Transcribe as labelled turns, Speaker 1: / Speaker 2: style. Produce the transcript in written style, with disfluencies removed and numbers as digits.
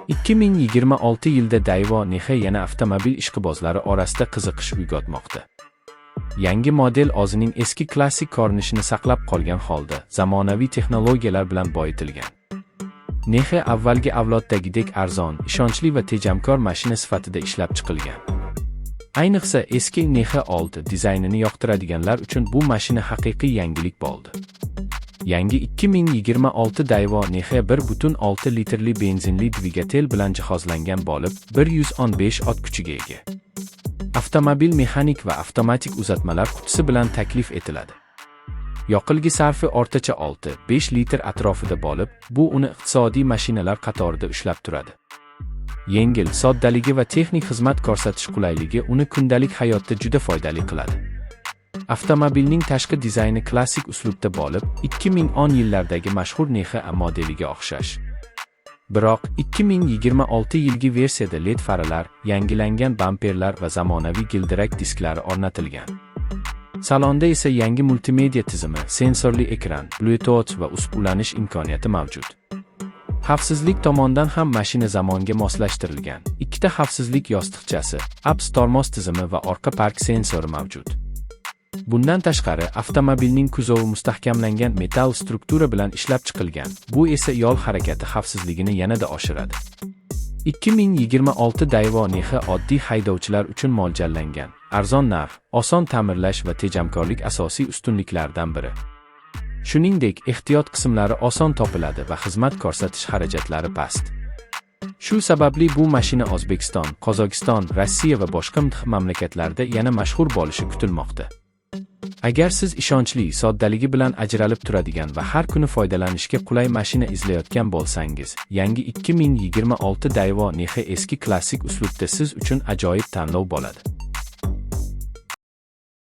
Speaker 1: 2026 yilda Daewoo Nexe yana avtomobil ishqibozlari orasida qiziqish uyg'otmoqda. Yangi model o'zining eski klassik ko'rinishini saqlab qolgan holda, zamonaviy texnologiyalar bilan boyitilgan. Nexe avvalgi avloddagidek arzon, ishonchli va tejamkor mashina sifatida ishlab chiqilgan. Ayniqsa eski Nexe 6 dizaynini yoqtiradiganlar uchun bu mashina haqiqiy yangilik bo'ldi. Yangi 2026 Daewoo Nexe 1.6 litrli benzinli dvigatel bilan jihozlangan bo'lib, 115 ot kuchiga ega. Avtomobil mexanik va avtomatik uzatmalar qutisi bilan taklif etiladi. Yoqilgi sarfi o'rtacha 6-5 litr atrofida bo'lib, bu uni iqtisodiy mashinalar qatorida ushlab turadi. Yengil, soddaligi va texnik xizmat ko'rsatish qulayligi uni kundalik hayotda juda foydali qiladi. Avtomobilning tashqi dizayni klassik uslubda bo'lib, 2010 yillardagi mashhur Nexe modeliga o'xshash. Biroq 2026 yilgi versiyada LED faralar, yangilangan bamperlar va zamonaviy gildirak disklari o'rnatilgan. Salonda esa yangi multimedia tizimi, sensorli ekran, Bluetooth va USB ulanish imkoniyati mavjud. Xavfsizlik tomondan ham mashina zamonga moslashtirilgan. Ikkita xavfsizlik yostiqchasi, ABS tormoz tizimi va orqa park sensori mavjud. Bundan tashqari, avtomobilning kuzovi mustahkamlangan metall struktura bilan ishlab chiqilgan. Bu esa yo'l harakati xavfsizligini yanada oshiradi. 2026 Daewoo Nexe oddiy haydovchilar uchun mo'ljallangan. Arzon narx, oson ta'mirlash va tejamkorlik asosiy ustunliklardan biri. Shuningdek, ehtiyot qismlari oson topiladi va xizmat ko'rsatish xarajatlari past. Shu sababli bu mashina O'zbekiston, Qozog'iston, Rossiya va boshqa mamlakatlarda yana mashhur bo'lishi kutilmoqda. Agar siz ishonchli, soddaligi bilan ajralib turadigan va har kuni foydalanishga qulay mashina izlayotgan bo'lsangiz, yangi 2026 Daewoo Nexe eski klassik uslubda siz uchun ajoyib tanlov bo'ladi.